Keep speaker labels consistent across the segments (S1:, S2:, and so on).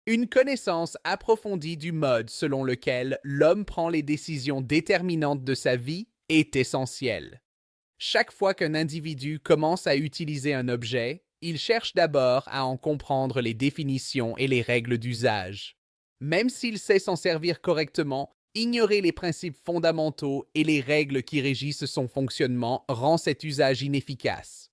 S1: Une connaissance approfondie du mode selon lequel l'homme prend les décisions déterminantes de sa vie est essentielle. Chaque fois qu'un individu commence à utiliser un objet, il cherche d'abord à en comprendre les définitions et les règles d'usage. Même s'il sait s'en servir correctement, ignorer les principes fondamentaux et les règles qui régissent son fonctionnement rend cet usage inefficace.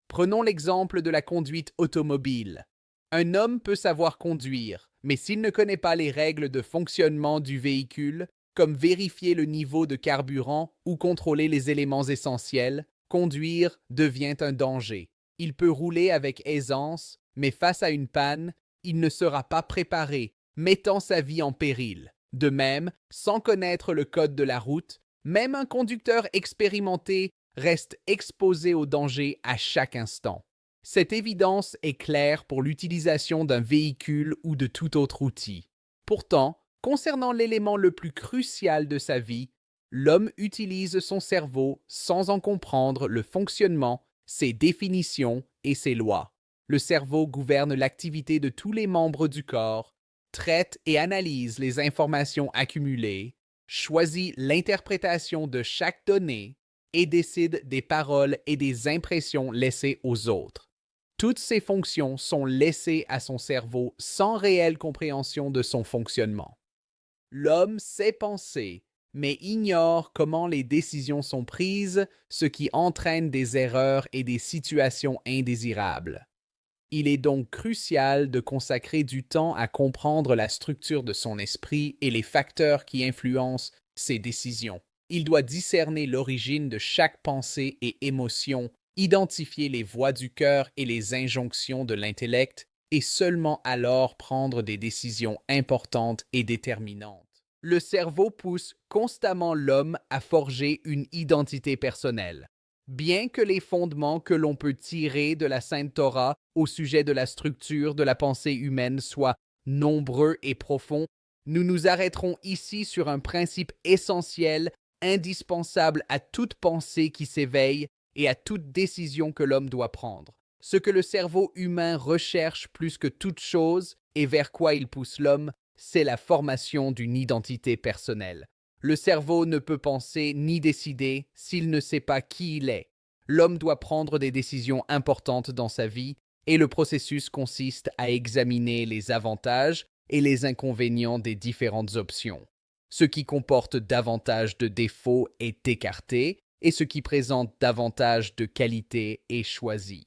S1: Prenons l'exemple de la conduite automobile. Un homme peut savoir conduire, mais s'il ne connaît pas les règles de fonctionnement du véhicule, comme vérifier le niveau de carburant ou contrôler les éléments essentiels, conduire devient un danger. Il peut rouler avec aisance, mais face à une panne, il ne sera pas préparé, mettant sa vie en péril. De même, sans connaître le code de la route, même un conducteur expérimenté reste exposé au danger à chaque instant. Cette évidence est claire pour l'utilisation d'un véhicule ou de tout autre outil. Pourtant, concernant l'élément le plus crucial de sa vie, l'homme utilise son cerveau sans en comprendre le fonctionnement, ses définitions et ses lois. Le cerveau gouverne l'activité de tous les membres du corps, traite et analyse les informations accumulées, choisit l'interprétation de chaque donnée et décide des paroles et des impressions laissées aux autres. Toutes ces fonctions sont laissées à son cerveau sans réelle compréhension de son fonctionnement. L'homme sait penser, mais ignore comment les décisions sont prises, ce qui entraîne des erreurs et des situations indésirables. Il est donc crucial de consacrer du temps à comprendre la structure de son esprit et les facteurs qui influencent ses décisions. Il doit discerner l'origine de chaque pensée et émotion, identifier les voix du cœur et les injonctions de l'intellect, et seulement alors prendre des décisions importantes et déterminantes. Le cerveau pousse constamment l'homme à forger une identité personnelle. Bien que les fondements que l'on peut tirer de la Sainte Torah au sujet de la structure de la pensée humaine soient nombreux et profonds, nous nous arrêterons ici sur un principe essentiel, indispensable à toute pensée qui s'éveille et à toute décision que l'homme doit prendre. Ce que le cerveau humain recherche plus que toute chose et vers quoi il pousse l'homme, c'est la formation d'une identité personnelle. Le cerveau ne peut penser ni décider s'il ne sait pas qui il est. L'homme doit prendre des décisions importantes dans sa vie et le processus consiste à examiner les avantages et les inconvénients des différentes options. Ce qui comporte davantage de défauts est écarté et ce qui présente davantage de qualités est choisi.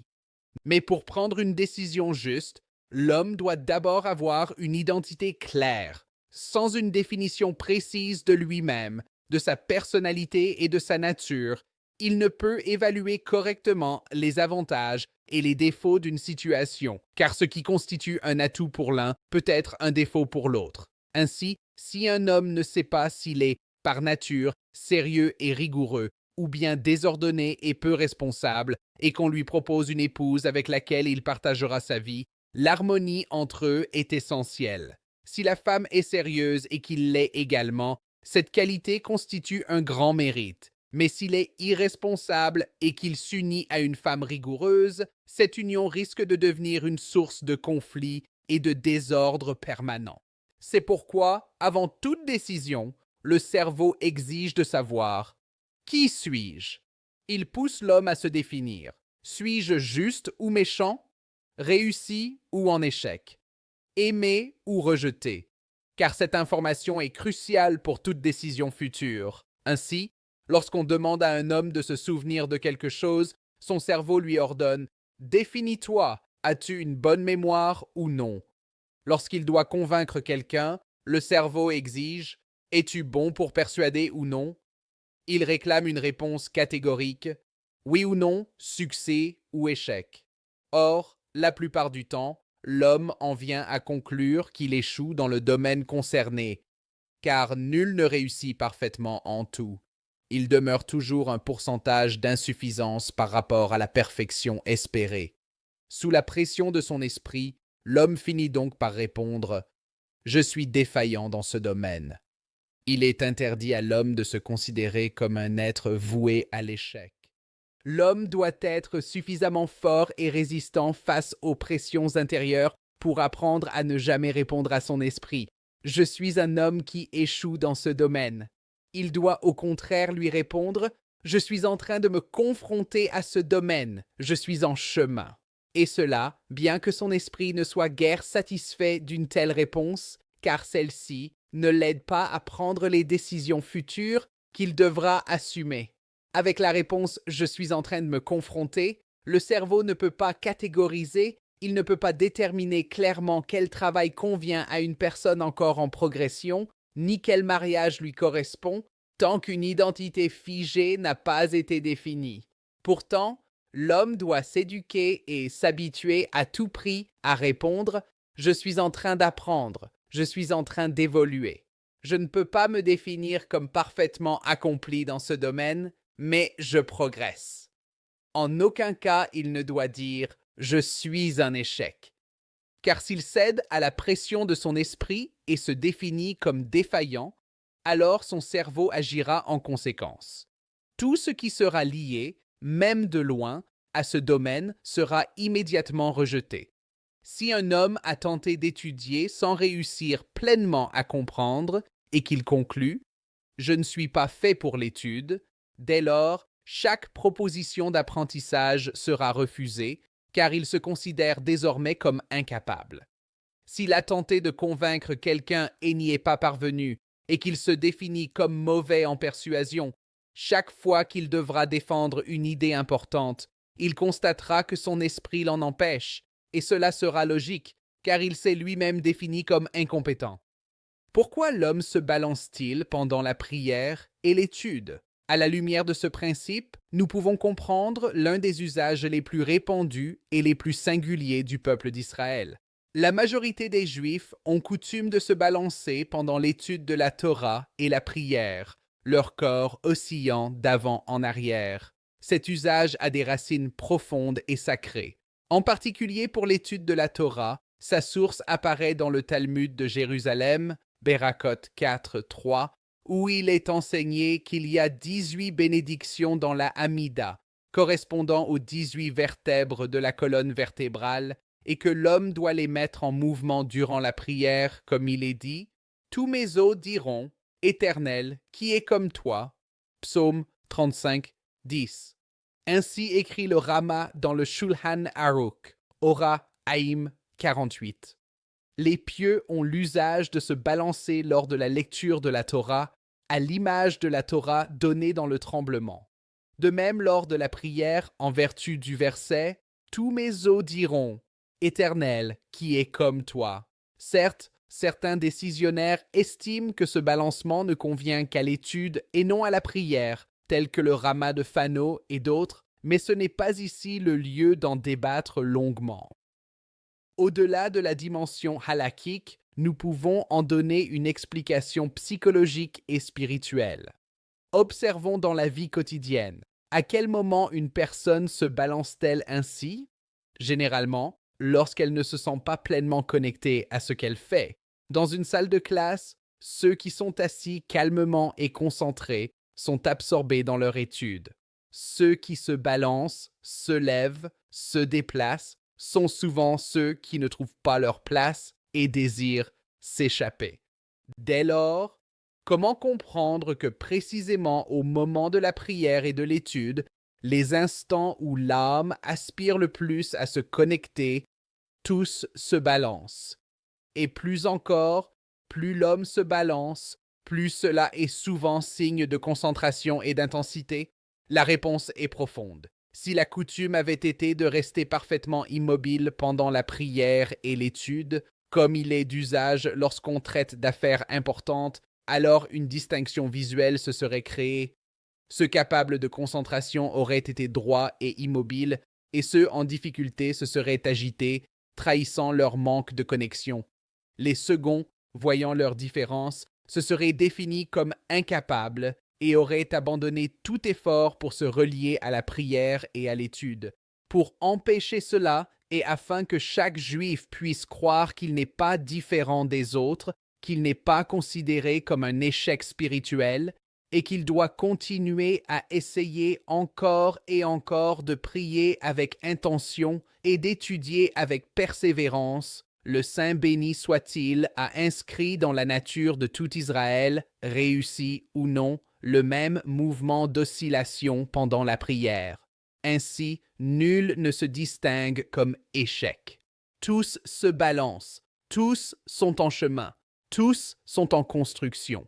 S1: Mais pour prendre une décision juste, l'homme doit d'abord avoir une identité claire, sans une définition précise de lui-même, de sa personnalité et de sa nature. Il ne peut évaluer correctement les avantages et les défauts d'une situation, car ce qui constitue un atout pour l'un peut être un défaut pour l'autre. Ainsi, si un homme ne sait pas s'il est, par nature, sérieux et rigoureux, ou bien désordonné et peu responsable, et qu'on lui propose une épouse avec laquelle il partagera sa vie, l'harmonie entre eux est essentielle. Si la femme est sérieuse et qu'il l'est également, cette qualité constitue un grand mérite. Mais s'il est irresponsable et qu'il s'unit à une femme rigoureuse, cette union risque de devenir une source de conflits et de désordre permanent. C'est pourquoi, avant toute décision, le cerveau exige de savoir: qui suis-je? Il pousse l'homme à se définir. Suis-je juste ou méchant? Réussi ou en échec? Aimé ou rejeté? Car cette information est cruciale pour toute décision future. Ainsi, lorsqu'on demande à un homme de se souvenir de quelque chose, son cerveau lui ordonne: définis-toi, as-tu une bonne mémoire ou non? Lorsqu'il doit convaincre quelqu'un, le cerveau exige: es-tu bon pour persuader ou non? Il réclame une réponse catégorique: oui ou non, succès ou échec. Or, la plupart du temps, l'homme en vient à conclure qu'il échoue dans le domaine concerné, car nul ne réussit parfaitement en tout. Il demeure toujours un pourcentage d'insuffisance par rapport à la perfection espérée. Sous la pression de son esprit, l'homme finit donc par répondre: je suis défaillant dans ce domaine. Il est interdit à l'homme de se considérer comme un être voué à l'échec. L'homme doit être suffisamment fort et résistant face aux pressions intérieures pour apprendre à ne jamais répondre à son esprit. Je suis un homme qui échoue dans ce domaine. Il doit au contraire lui répondre: je suis en train de me confronter à ce domaine, je suis en chemin. Et cela, bien que son esprit ne soit guère satisfait d'une telle réponse, car celle-ci ne l'aide pas à prendre les décisions futures qu'il devra assumer. Avec la réponse « je suis en train de me confronter », le cerveau ne peut pas catégoriser, il ne peut pas déterminer clairement quel travail convient à une personne encore en progression, ni quel mariage lui correspond, tant qu'une identité figée n'a pas été définie. Pourtant, l'homme doit s'éduquer et s'habituer à tout prix à répondre « je suis en train d'apprendre, je suis en train d'évoluer. Je ne peux pas me définir comme parfaitement accompli dans ce domaine, mais je progresse. » En aucun cas il ne doit dire « je suis un échec ». Car s'il cède à la pression de son esprit et se définit comme défaillant, alors son cerveau agira en conséquence. Tout ce qui sera lié, même de loin, à ce domaine sera immédiatement rejeté. Si un homme a tenté d'étudier sans réussir pleinement à comprendre et qu'il conclut « je ne suis pas fait pour l'étude », dès lors, chaque proposition d'apprentissage sera refusée car il se considère désormais comme incapable. S'il a tenté de convaincre quelqu'un et n'y est pas parvenu, et qu'il se définit comme mauvais en persuasion, chaque fois qu'il devra défendre une idée importante, il constatera que son esprit l'en empêche, et cela sera logique, car il s'est lui-même défini comme incompétent. Pourquoi l'homme se balance-t-il pendant la prière et l'étude? À la lumière de ce principe, nous pouvons comprendre l'un des usages les plus répandus et les plus singuliers du peuple d'Israël. La majorité des Juifs ont coutume de se balancer pendant l'étude de la Torah et la prière, leur corps oscillant d'avant en arrière. Cet usage a des racines profondes et sacrées. En particulier pour l'étude de la Torah, sa source apparaît dans le Talmud de Jérusalem, Berakot 4, 3, où il est enseigné qu'il y a 18 bénédictions dans la Hamida, correspondant aux 18 vertèbres de la colonne vertébrale, et que l'homme doit les mettre en mouvement durant la prière, comme il est dit « Tous mes os diront, Éternel, qui est comme toi ?» Psaume 35, 10. Ainsi écrit le Rama dans le Shulhan Aruch, Ora Haïm 48. Les pieux ont l'usage de se balancer lors de la lecture de la Torah, à l'image de la Torah donnée dans le tremblement. De même, lors de la prière, en vertu du verset « Tous mes os diront, Éternel, qui est comme toi ». Certes, certains décisionnaires estiment que ce balancement ne convient qu'à l'étude et non à la prière, tels que le Rama de Fano et d'autres, mais ce n'est pas ici le lieu d'en débattre longuement. Au-delà de la dimension halakhique, nous pouvons en donner une explication psychologique et spirituelle. Observons dans la vie quotidienne. À quel moment une personne se balance-t-elle ainsi? Généralement, lorsqu'elle ne se sent pas pleinement connectée à ce qu'elle fait. Dans une salle de classe, ceux qui sont assis calmement et concentrés sont absorbés dans leur étude. Ceux qui se balancent, se lèvent, se déplacent, sont souvent ceux qui ne trouvent pas leur place et désirent s'échapper. Dès lors, comment comprendre que précisément au moment de la prière et de l'étude, les instants où l'âme aspire le plus à se connecter, tous se balancent? Et plus encore, plus l'homme se balance, plus cela est souvent signe de concentration et d'intensité? La réponse est profonde. Si la coutume avait été de rester parfaitement immobile pendant la prière et l'étude, comme il est d'usage lorsqu'on traite d'affaires importantes, alors une distinction visuelle se serait créée. Ceux capables de concentration auraient été droits et immobiles, et ceux en difficulté se seraient agités, trahissant leur manque de connexion. Les seconds, voyant leur différence, se seraient définis comme incapables et auraient abandonné tout effort pour se relier à la prière et à l'étude. Pour empêcher cela, et afin que chaque juif puisse croire qu'il n'est pas différent des autres, qu'il n'est pas considéré comme un échec spirituel, et qu'il doit continuer à essayer encore et encore de prier avec intention et d'étudier avec persévérance, le Saint béni soit-il a inscrit dans la nature de tout Israël, réussi ou non, le même mouvement d'oscillation pendant la prière. Ainsi, nul ne se distingue comme échec. Tous se balancent, tous sont en chemin, tous sont en construction.